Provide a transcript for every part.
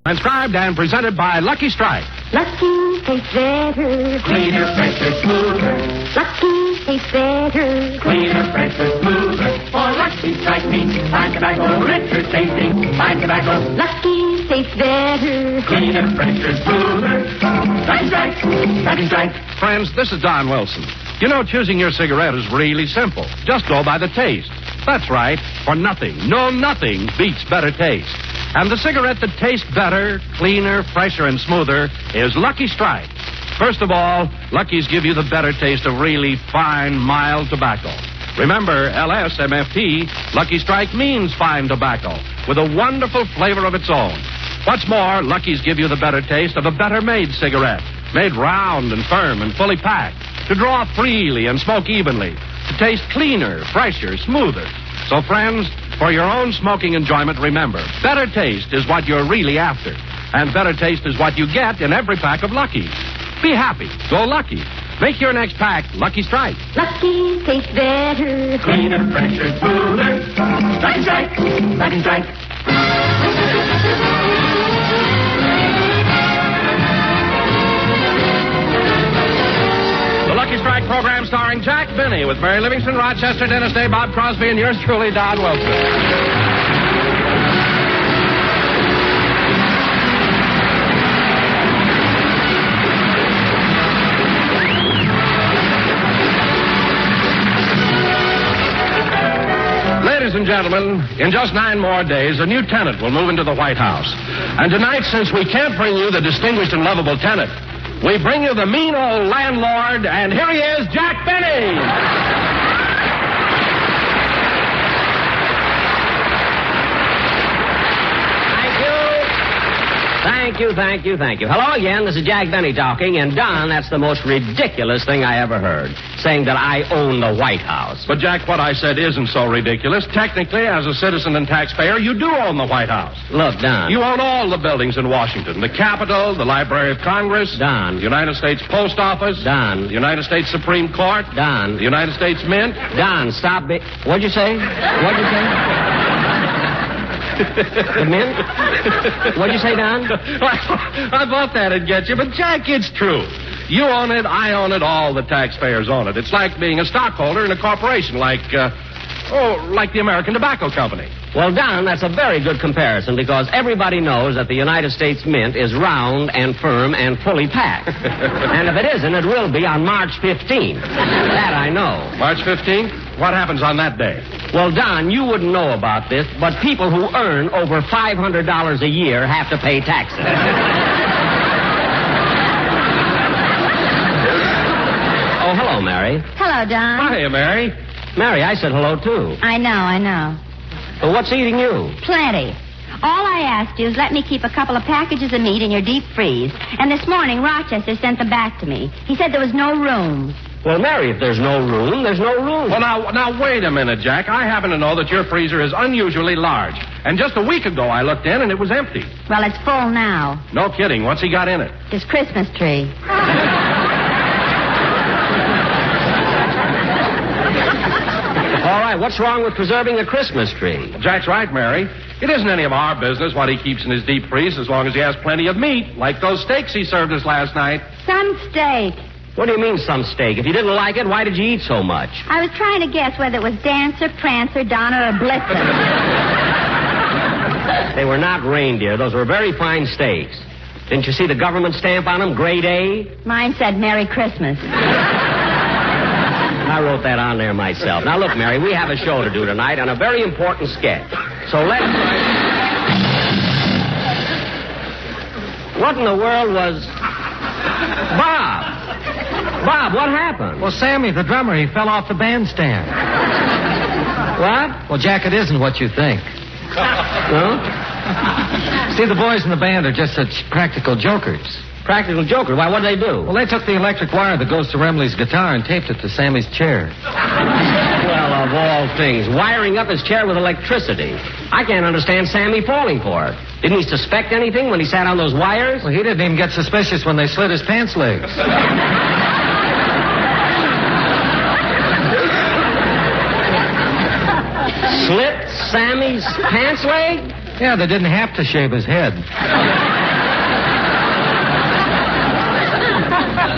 Transcribed and presented by Lucky Strike. Lucky tastes better. Cleaner, fresher, smoother. Lucky tastes better. Cleaner, fresher, smoother. For Lucky Strike means fine tobacco, richer tasting, fine tobacco. Lucky tastes better. Cleaner, fresher, smoother. Lucky Strike, Lucky Strike. Friends, this is Don Wilson. You know, choosing your cigarette is really simple. Just go by the taste. That's right, for nothing beats better taste. And the cigarette that tastes better, cleaner, fresher, and smoother is Lucky Strike. First of all, Lucky's give you the better taste of really fine, mild tobacco. Remember, LSMFT, Lucky Strike means fine tobacco with a wonderful flavor of its own. What's more, Lucky's give you the better taste of a better-made cigarette, made round and firm and fully packed, to draw freely and smoke evenly, to taste cleaner, fresher, smoother. So, friends, for your own smoking enjoyment, remember, better taste is what you're really after. And better taste is what you get in every pack of Lucky's. Be happy. Go Lucky. Make your next pack Lucky Strike. Lucky tastes better. Cleaner, fresher, smoother. Lucky Strike, Lucky Strike. The Lucky Strike program starring Jack Benny with Mary Livingston, Rochester, Dennis Day, Bob Crosby, and yours truly, Don Wilson. Ladies and gentlemen, in just 9 more days, a new tenant will move into the White House. And tonight, since we can't bring you the distinguished and lovable tenant, we bring you the mean old landlord, and here he is, Jack Benny. Thank you. Hello again, this is Jack Benny talking, and Don, that's the most ridiculous thing I ever heard, saying that I own the White House. But, Jack, what I said isn't so ridiculous. Technically, as a citizen and taxpayer, you do own the White House. Look, Don. You own all the buildings in Washington. The Capitol, the Library of Congress. Don. The United States Post Office. Don. The United States Supreme Court. Don. The United States Mint. Don, stop. What'd you say? The Mint? What'd you say, Don? I thought that'd get you, but, Jack, it's true. You own it, I own it, all the taxpayers own it. It's like being a stockholder in a corporation like the American Tobacco Company. Well, Don, that's a very good comparison because everybody knows that the United States Mint is round and firm and fully packed. And if it isn't, it will be on March 15th. That I know. March 15th? What happens on that day? Well, Don, you wouldn't know about this, but people who earn over $500 a year have to pay taxes. Oh, hello, Mary. Hello, Don. Hiya, Mary. Mary, I said hello, too. I know. Well, what's eating you? Plenty. All I asked you is let me keep a couple of packages of meat in your deep freeze. And this morning, Rochester sent them back to me. He said there was no room. Well, Mary, if there's no room, there's no room. Well, now, wait a minute, Jack. I happen to know that your freezer is unusually large. And just a week ago, I looked in, and it was empty. Well, it's full now. No kidding. What's he got in it? His Christmas tree. All right, what's wrong with preserving the Christmas tree? Jack's right, Mary. It isn't any of our business what he keeps in his deep freeze as long as he has plenty of meat, like those steaks he served us last night. Some steak. What do you mean, some steak? If you didn't like it, why did you eat so much? I was trying to guess whether it was Dancer, Prancer, Donner, or Blitzen. They were not reindeer. Those were very fine steaks. Didn't you see the government stamp on them? Grade A? Mine said Merry Christmas. I wrote that on there myself. Now, look, Mary, we have a show to do tonight and a very important sketch. So let's... What in the world was... Bob, what happened? Well, Sammy, the drummer, he fell off the bandstand. What? Well, Jack, it isn't what you think. No? See, the boys in the band are just such practical jokers. Practical joker. Why, what did they do? Well, they took the electric wire that goes to Remley's guitar and taped it to Sammy's chair. Well, of all things, wiring up his chair with electricity. I can't understand Sammy falling for it. Didn't he suspect anything when he sat on those wires? Well, he didn't even get suspicious when they slit his pants legs. Slit Sammy's pants leg? Yeah, they didn't have to shave his head.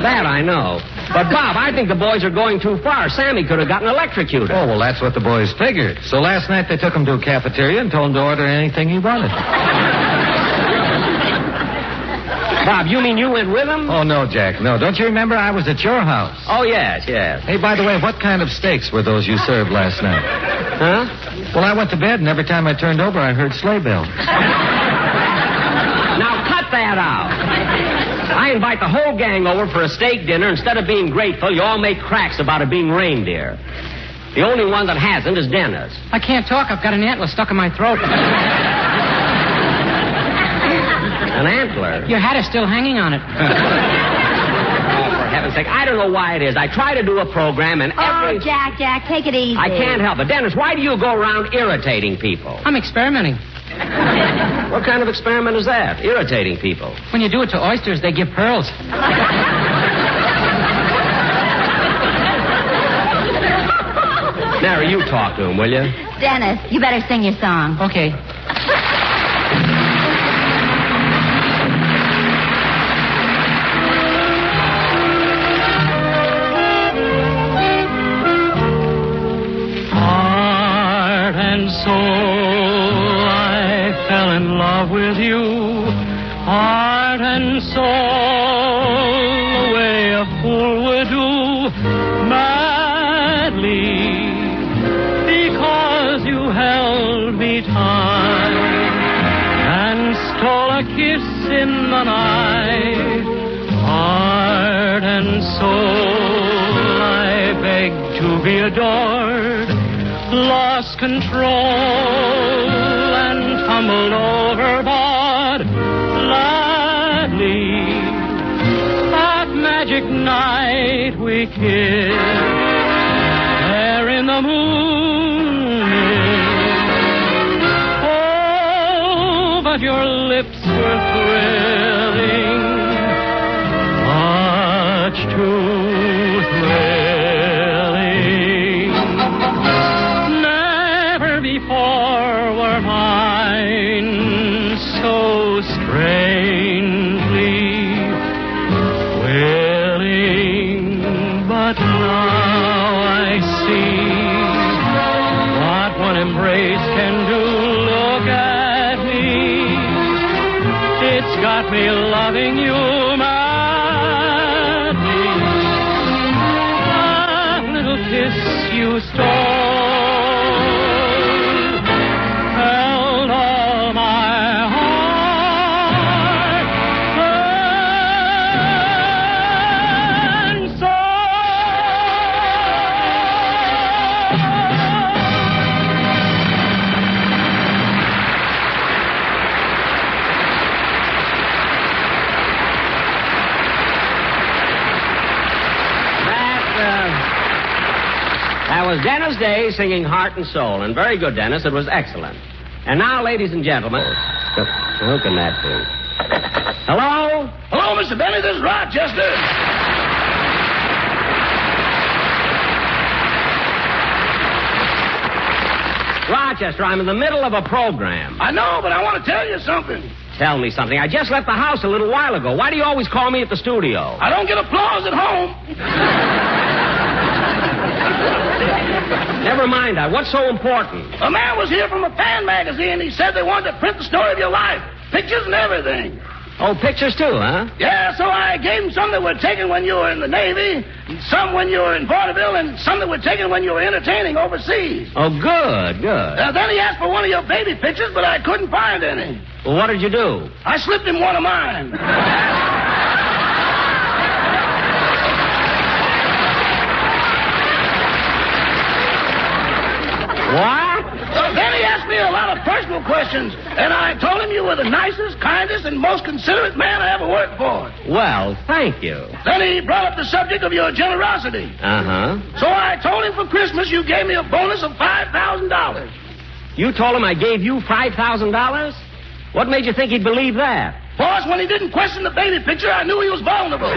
That I know. But, Bob, I think the boys are going too far. Sammy could have gotten electrocuted. Oh, well, that's what the boys figured. So last night they took him to a cafeteria and told him to order anything he wanted. Bob, you mean you went with him? Oh, no, Jack, no. Don't you remember I was at your house? Oh, yes. Hey, by the way, what kind of steaks were those you served last night? Huh? Well, I went to bed, and every time I turned over, I heard sleigh bells. Now, cut that out. I invite the whole gang over for a steak dinner. Instead of being grateful, you all make cracks about it being reindeer. The only one that hasn't is Dennis. I can't talk. I've got an antler stuck in my throat. An antler? Your hat is still hanging on it. Oh, for heaven's sake. I don't know why it is. I try to do a program and every... Oh, Jack, take it easy. I can't help it. Dennis, why do you go around irritating people? I'm experimenting. What kind of experiment is that? Irritating people. When you do it to oysters, they give pearls. Mary, you talk to him, will you? Dennis, you better sing your song. Okay. Heart and soul, I fell in love with you. Heart and soul, the way a fool would do, madly, because you held me tight and stole a kiss in the night. Heart and soul, I begged to be adored, lost control and tumbled overboard. Gladly, that magic night we kissed, there in the moonlit. Oh, but your lips were thrilling, much too thrilling. Never before were mine so strangely willing, but now I see what one embrace can do. Look at me, it's got me loving you madly. That little kiss you stole held all my heart and That was Dennis Day singing Heart and Soul. And very good, Dennis. It was excellent. And now, ladies and gentlemen... Who can that be? Hello? Hello, Mr. Benny. This is Rochester. Rochester, I'm in the middle of a program. I know, but I want to tell you something. Tell me something. I just left the house a little while ago. Why do you always call me at the studio? I don't get applause at home. Never mind that. What's so important? A man was here from a fan magazine. He said they wanted to print the story of your life. Pictures and everything. Oh, pictures too, huh? Yeah, so I gave him some that were taken when you were in the Navy, some when you were in vaudeville, and some that were taken when you were entertaining overseas. Oh, good. Then he asked for one of your baby pictures, but I couldn't find any. Well, what did you do? I slipped him one of mine. What? Then he asked me a lot of personal questions, and I told him you were the nicest, kindest, and most considerate man I ever worked for. Well, thank you. Then he brought up the subject of your generosity. Uh-huh. So I told him for Christmas you gave me a bonus of $5,000. You told him I gave you $5,000? What made you think he'd believe that? Boss, when he didn't question the baby picture, I knew he was vulnerable.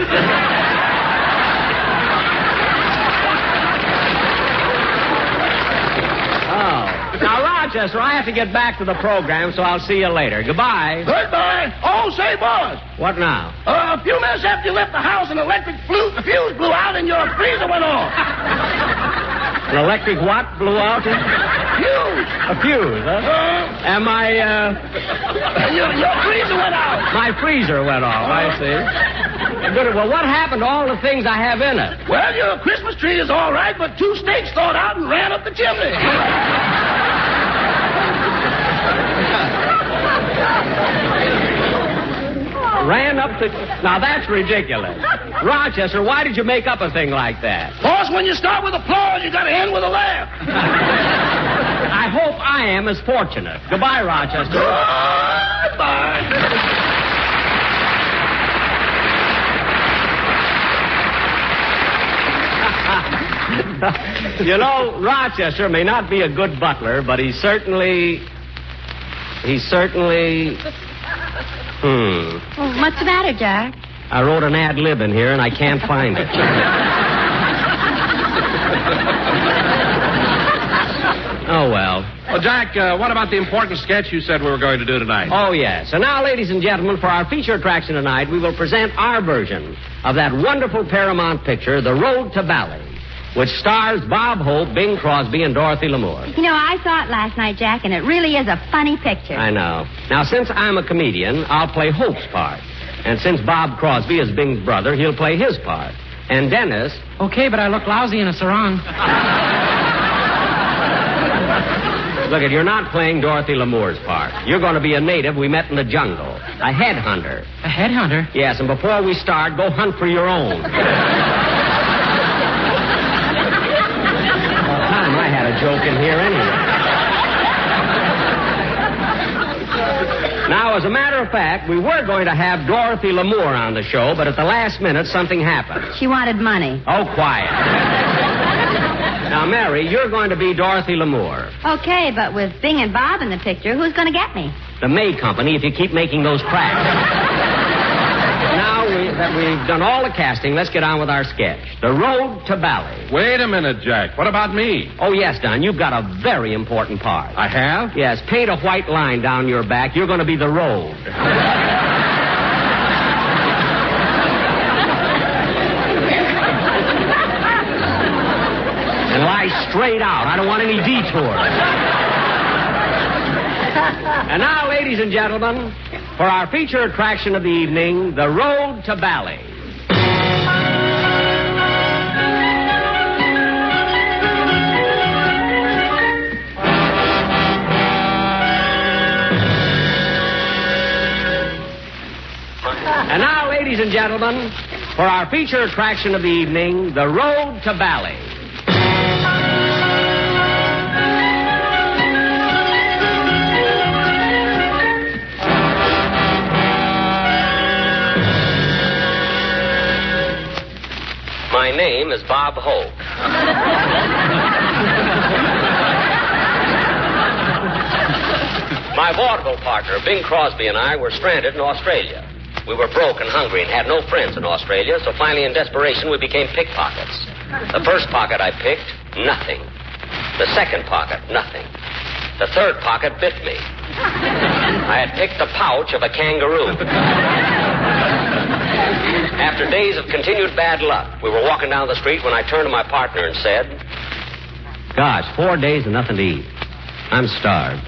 Oh. Now, Rochester, I have to get back to the program, so I'll see you later. Goodbye. Goodbye. Oh, say, boss. What now? A few minutes after you left the house, an electric fuse blew out and your freezer went off. An electric what blew out? Fuse. A fuse, huh? And my, Your freezer went out. My freezer went off, I see. Good. Well, what happened to all the things I have in it? Well, your Christmas tree is all right, but 2 snakes thawed out and ran up the chimney. Ran up the... Now, that's ridiculous. Rochester, why did you make up a thing like that? Boss, when you start with applause, you got to end with a laugh. I hope I am as fortunate. Goodbye, Rochester. Goodbye. You know, Rochester may not be a good butler, but he's certainly... Well, what's the matter, Jack? I wrote an ad lib in here, and I can't find it. Oh, well. Well, Jack, what about the important sketch you said we were going to do tonight? Oh, yes. And now, ladies and gentlemen, for our feature attraction tonight, we will present our version of that wonderful Paramount picture, The Road to Bali, which stars Bob Hope, Bing Crosby, and Dorothy Lamour. You know, I saw it last night, Jack, and it really is a funny picture. I know. Now, since I'm a comedian, I'll play Hope's part. And since Bob Crosby is Bing's brother, he'll play his part. And Dennis... Okay, but I look lousy in a sarong. Look, you're not playing Dorothy Lamour's part. You're going to be a native we met in the jungle. A headhunter. A headhunter? Yes, and before we start, go hunt for your own. I had a joke in here anyway. Now, as a matter of fact, we were going to have Dorothy Lamour on the show, but at the last minute, something happened. She wanted money. Oh, quiet. Now, Mary, you're going to be Dorothy Lamour. Okay, but with Bing and Bob in the picture, who's going to get me? The May Company, if you keep making those cracks. Now that we've done all the casting, let's get on with our sketch. The Road to Bali. Wait a minute, Jack. What about me? Oh, yes, Don. You've got a very important part. I have? Yes. Paint a white line down your back. You're going to be the road. And lie straight out. I don't want any detours. And now, ladies and gentlemen, for our feature attraction of the evening, The Road to Bali. And now, ladies and gentlemen, for our feature attraction of the evening, The Road to Bali. My name is Bob Hope. My vaudeville partner, Bing Crosby, and I were stranded in Australia. We were broke and hungry and had no friends in Australia, so finally, in desperation, we became pickpockets. The first pocket I picked, nothing. The second pocket, nothing. The third pocket bit me. I had picked the pouch of a kangaroo. After days of continued bad luck, we were walking down the street when I turned to my partner and said, "Gosh, 4 days and nothing to eat. I'm starved."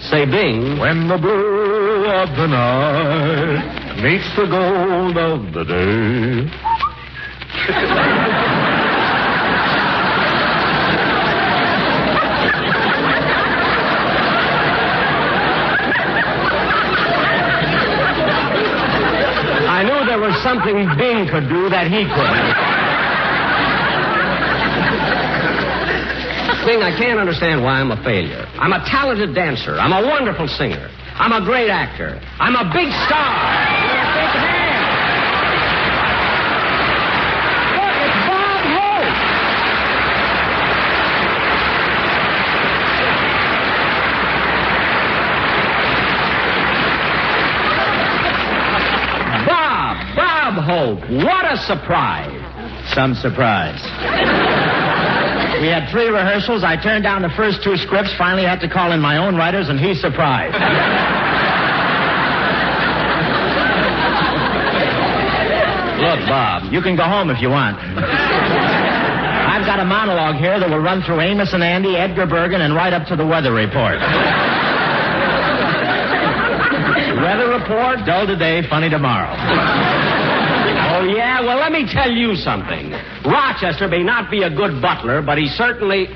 Say, Bing. When the blue of the night meets the gold of the day. I knew there was something Bing could do that he couldn't. Bing, I can't understand why I'm a failure. I'm a talented dancer. I'm a wonderful singer. I'm a great actor. I'm a big star. You're a big man. Look, it's Bob Hope. Bob Hope. What a surprise. Some surprise. We had 3 rehearsals. I turned down the first 2 scripts, finally had to call in my own writers, and he's surprised. Look, Bob, you can go home if you want. I've got a monologue here that will run through Amos and Andy, Edgar Bergen, and right up to the weather report. Weather report, dull today, funny tomorrow. Oh, yeah? Well, let me tell you something. Rochester may not be a good butler, but he certainly...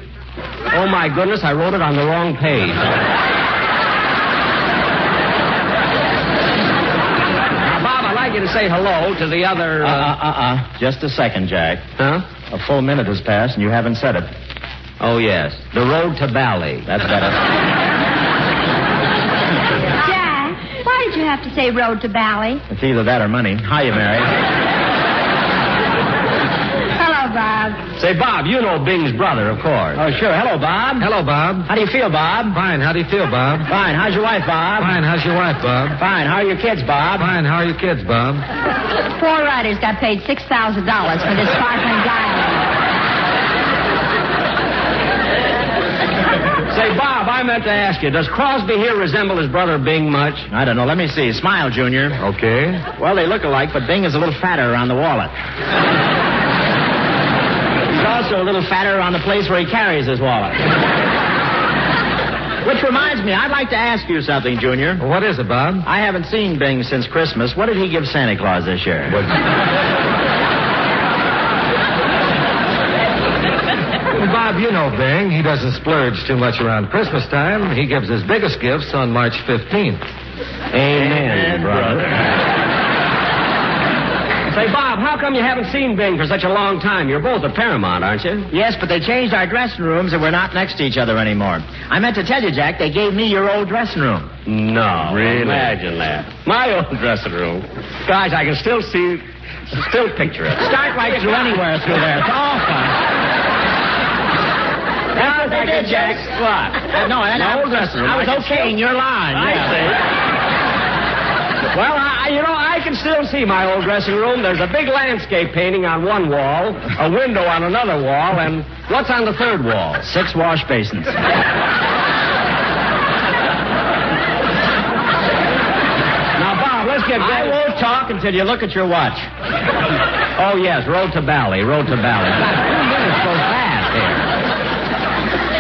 Oh, my goodness, I wrote it on the wrong page. Now, Bob, I'd like you to say hello to the other... Just a second, Jack. Huh? A full minute has passed, and you haven't said it. Oh, yes. The road to Bali. That's better. Why did you have to say road to Bali? It's either that or money. Hiya, Mary. Hello, Bob. Say, Bob, you know Bing's brother, of course. Oh, sure. Hello, Bob. Hello, Bob. How do you feel, Bob? Fine. How do you feel, Bob? Fine. How's your wife, Bob? Fine. How's your wife, Bob? Fine. How are your kids, Bob? Fine. How are your kids, Bob? 4 writers got paid $6,000 for this sparkling dialogue. Say, Bob, I meant to ask you, does Crosby here resemble his brother Bing much? I don't know. Let me see. Smile, Junior. Okay. Well, they look alike, but Bing is a little fatter around the wallet. He's also a little fatter around the place where he carries his wallet. Which reminds me, I'd like to ask you something, Junior. What is it, Bob? I haven't seen Bing since Christmas. What did he give Santa Claus this year? Bob, you know Bing. He doesn't splurge too much around Christmas time. He gives his biggest gifts on March 15th. Amen, brother. Say, Bob, how come you haven't seen Bing for such a long time? You're both at Paramount, aren't you? Yes, but they changed our dressing rooms and we're not next to each other anymore. I meant to tell you, Jack, they gave me your old dressing room. No. Really? Imagine that. My old dressing room. Guys, I can still picture it. Start right through anywhere through there. It's all fun. That's what I did, Jack. What? No, I was okay in your line. I see. Well, I can still see my old dressing room. There's a big landscape painting on one wall, a window on another wall, and what's on the third wall? 6 wash basins. Now, Bob, let's get I won't talk until you look at your watch. Oh, yes, road to Bali, road to Bali. 2 minutes goes fast here.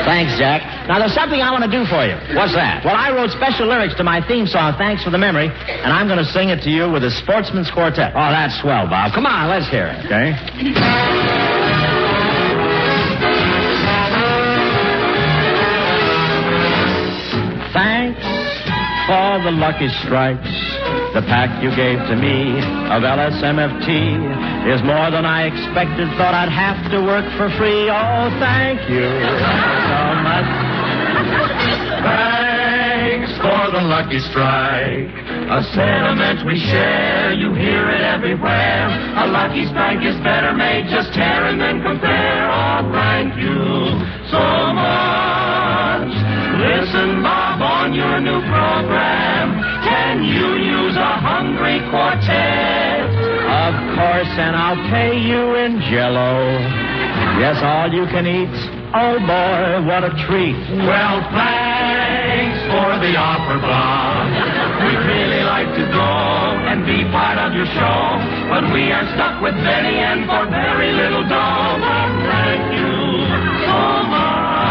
Thanks, Jack. Now, there's something I want to do for you. What's that? Well, I wrote special lyrics to my theme song, Thanks for the Memory, and I'm going to sing it to you with a Sportsman's Quartet. Oh, that's swell, Bob. Come on, let's hear it. Okay? Thanks for the lucky strikes. The pack you gave to me of LSMFT is more than I expected. Thought I'd have to work for free. Oh, thank you so much. Thanks for the lucky strike. A sentiment we share, you hear it everywhere. A lucky strike is better made, just tear and then compare. Oh, thank you so much. Listen, Bob, on your new program. Can you use a hungry quartet? Of course, and I'll pay you in Jell-O. Yes, all you can eat. Oh, boy, what a treat. Well, thanks for the offer, Bob. We'd really like to go and be part of your show, but we are stuck with Betty and for very little dough. But thank you so much.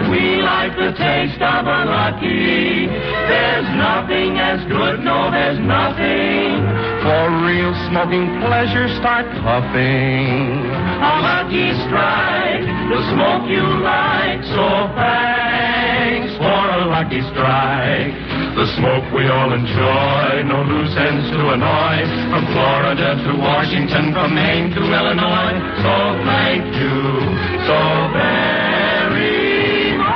We like the taste of a lucky. There's nothing as good, no, there's nothing. For real smoking pleasure, start puffing. A lucky strike, the smoke you like. So thanks for a lucky strike. The smoke we all enjoy, no loose ends to annoy. From Florida to Washington, from Maine to Illinois. So thank you so very much.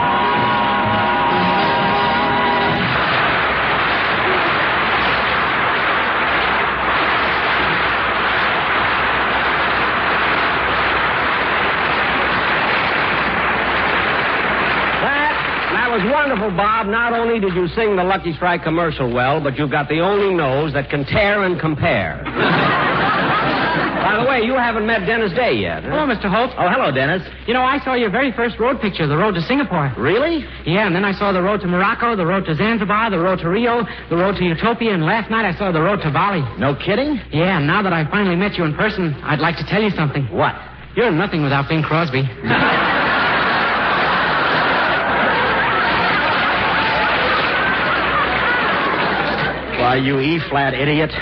That was wonderful, Bob. Not only did you sing the Lucky Strike commercial well, but you've got the only nose that can tear and compare. By the way, you haven't met Dennis Day yet, huh? Hello, Mr. Hope. Oh, hello, Dennis. You know, I saw your very first road picture, The Road to Singapore. Really? Yeah, and then I saw The Road to Morocco, The Road to Zanzibar, The Road to Rio, The Road to Utopia, and last night I saw The Road to Bali. No kidding? Yeah, and now that I've finally met you in person, I'd like to tell you something. What? You're nothing without Bing Crosby. Why, you E-flat idiot.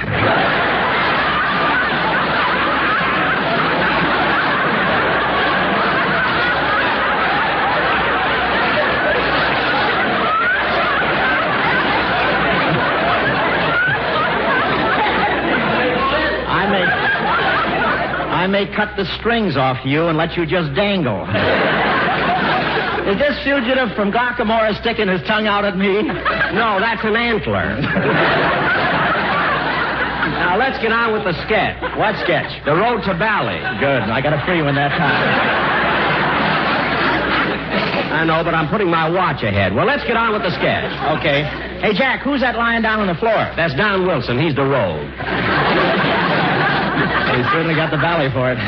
I may cut the strings off you and let you just dangle. Is this fugitive from Glockamora sticking his tongue out at me? No, that's an antler. Now, let's get on with the sketch. What sketch? The Road to Bali. Good. I got a free one that time. I know, but I'm putting my watch ahead. Well, let's get on with the sketch. Okay. Hey, Jack, who's that lying down on the floor? That's Don Wilson. He's the road. He certainly got the valley for it.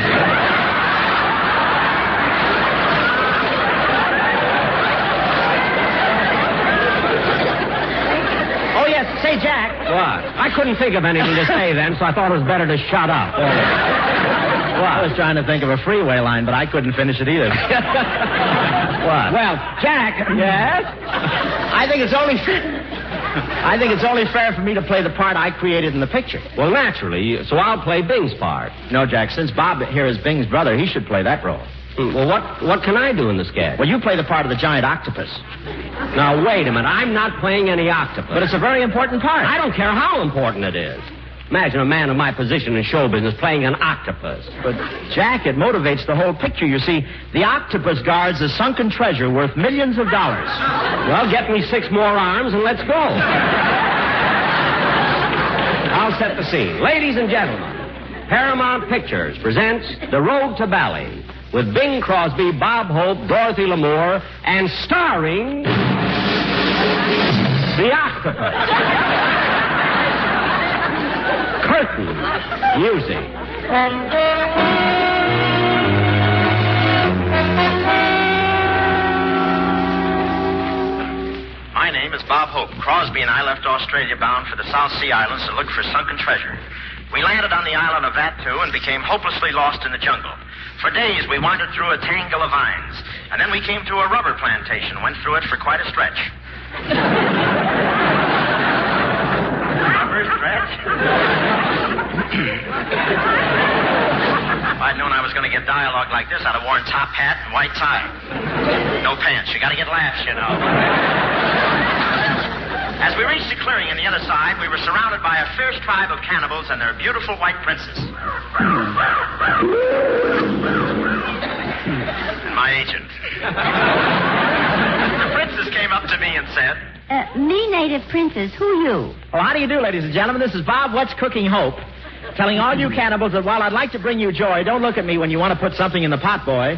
Oh, yes. Say, Jack. What? I couldn't think of anything to say then, so I thought it was better to shut up. What? I was trying to think of a freeway line, but I couldn't finish it either. What? Well, Jack. Yes? I think it's only fair for me to play the part I created in the picture. Well, naturally, so I'll play Bing's part. No, Jack, since Bob here is Bing's brother, he should play that role. Well, what can I do in the sketch? Well, you play the part of the giant octopus. Now, wait a minute. I'm not playing any octopus. But it's a very important part. I don't care how important it is. Imagine a man of my position in show business playing an octopus. But, Jack, it motivates the whole picture. You see, the octopus guards a sunken treasure worth millions of dollars. Well, get me 6 more arms and let's go. I'll set the scene. Ladies and gentlemen, Paramount Pictures presents The Road to Bali with Bing Crosby, Bob Hope, Dorothy Lamour, and starring the octopus. Curtain music. My name is Bob Hope. Crosby and I left Australia bound for the South Sea Islands to look for sunken treasure. We landed on the island of Vatou and became hopelessly lost in the jungle. For days, we wandered through a tangle of vines. And then we came to a rubber plantation, went through it for quite a stretch. Rubber stretch? If I'd known I was going to get dialogue like this, I'd have worn top hat and white tie. No pants. You got to get laughs, you know. As we reached the clearing on the other side, we were surrounded by a fierce tribe of cannibals and their beautiful white princess. And my agent. The princess came up to me and said... Me, native princess, who you? Well, how do you do, ladies and gentlemen? This is Bob What's Cooking Hope, telling all you cannibals that while I'd like to bring you joy, don't look at me when you want to put something in the pot, boy.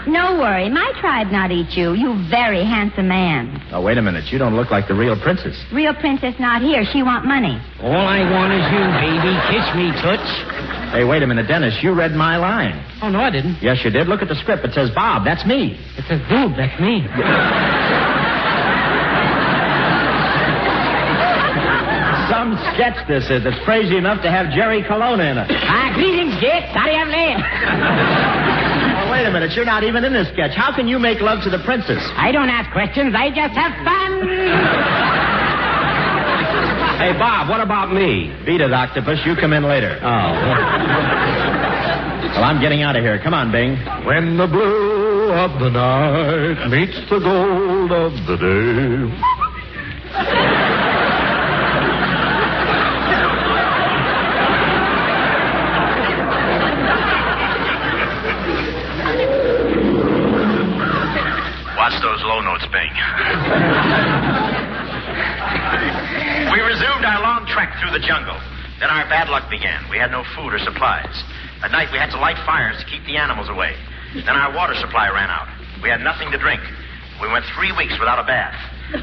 No worry. My tribe not eat you. You very handsome man. Oh, wait a minute. You don't look like the real princess. Real princess not here. She want money. All I want is you, baby. Kiss me, Toots. Hey, wait a minute, Dennis. You read my line. Oh, no, I didn't. Yes, you did. Look at the script. It says Bob. That's me. It says boob. That's me. Some sketch this is that's crazy enough to have Jerry Colonna in it. Greetings, Dick. Sorry I'm late. Oh, wait a minute. You're not even in this sketch. How can you make love to the princess? I don't ask questions. I just have fun. Hey, Bob, what about me? Beat it, octopus. You come in later. Oh. Well, I'm getting out of here. Come on, Bing. When the blue of the night meets the gold of the day. Watch those low notes, Bing. We resumed our long trek through the jungle. Then our bad luck began. We had no food or supplies. At night, we had to light fires to keep the animals away. Then our water supply ran out. We had nothing to drink. We went 3 weeks without a bath.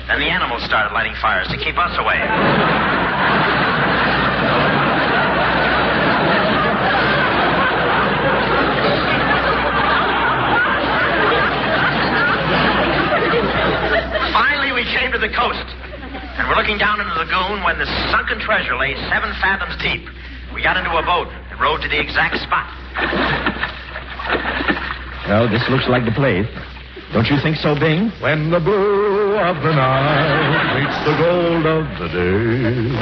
Then the animals started lighting fires to keep us away. looking down into the lagoon when the sunken treasure lay 7 fathoms deep. We got into a boat and rowed to the exact spot. Well, this looks like the place. Don't you think so, Bing? When the blue of the night meets the gold of the day.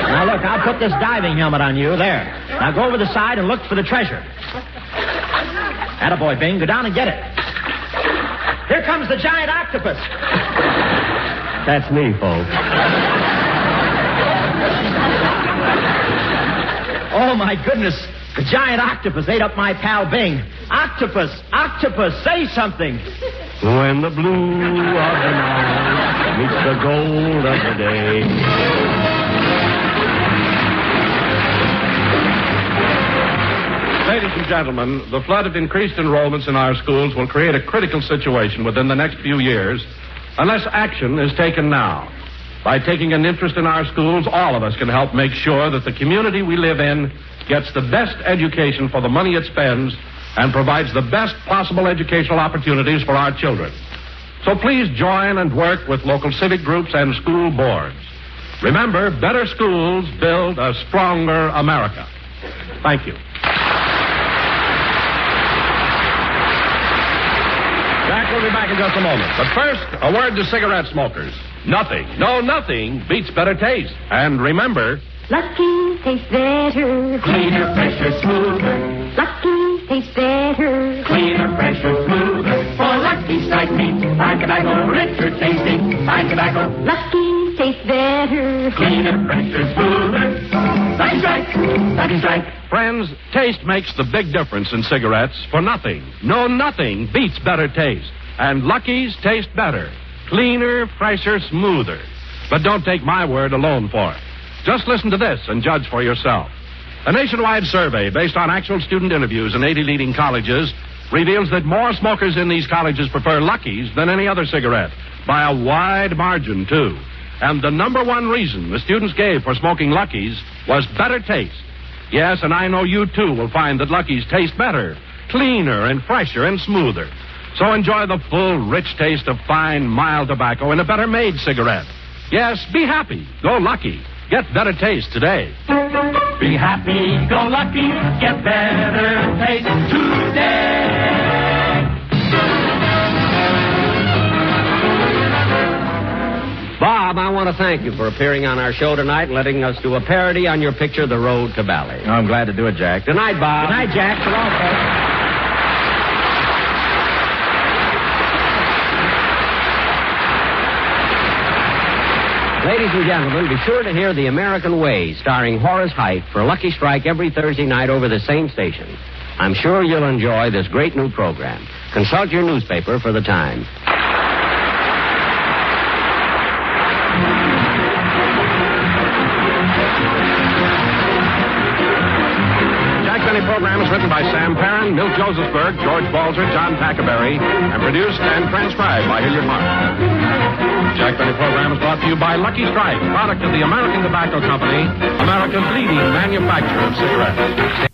Now, look, I'll put this diving helmet on you. There. Now, go over the side and look for the treasure. Attaboy, Bing. Go down and get it. Here comes the giant octopus. That's me, folks. Oh, my goodness. The giant octopus ate up my pal Bing. Octopus, octopus, say something. When the blue of the night meets the gold of the day. Ladies and gentlemen, the flood of increased enrollments in our schools will create a critical situation within the next few years unless action is taken now. By taking an interest in our schools, all of us can help make sure that the community we live in gets the best education for the money it spends and provides the best possible educational opportunities for our children. So please join and work with local civic groups and school boards. Remember, better schools build a stronger America. Thank you. Jack will be back in just a moment. But first, a word to cigarette smokers. Nothing, nothing beats better taste. And remember, Lucky tastes better. Cleaner, fresher, smoother. Lucky tastes better. Cleaner, fresher, smoother. For Lucky Strike meat, fine tobacco, richer tasting, fine tobacco. Lucky tastes better. Cleaner, fresher, smoother. Lucky Strike, Lucky Strike. friends, taste makes the big difference in cigarettes for nothing. Nothing beats better taste. And Lucky's taste better. Cleaner, fresher, smoother. But don't take my word alone for it. Just listen to this and judge for yourself. A nationwide survey based on actual student interviews in 80 leading colleges reveals that more smokers in these colleges prefer Lucky's than any other cigarette, by a wide margin, too. And the number one reason the students gave for smoking Lucky's was better taste. Yes, and I know you, too, will find that Lucky's taste better, cleaner and fresher and smoother. So enjoy the full, rich taste of fine, mild tobacco in a better-made cigarette. Yes, be happy. Go Lucky. Get better taste today. Be happy, go Lucky, get better taste today. Bob, I want to thank you for appearing on our show tonight and letting us do a parody on your picture, The Road to Bali. I'm glad to do it, Jack. Good night, Bob. Good night, Jack. So long, folks. Ladies and gentlemen, be sure to hear The American Way, starring Horace Heidt, for Lucky Strike every Thursday night over the same station. I'm sure you'll enjoy this great new program. Consult your newspaper for the time. Jack Benny program is written by Sam Perrin, Milt Josephsberg, George Balzer, John Tackerberry, and produced and transcribed by Hilliard Martin. Jack Benny program is brought to you by Lucky Strike, product of the American Tobacco Company, America's leading manufacturer of cigarettes.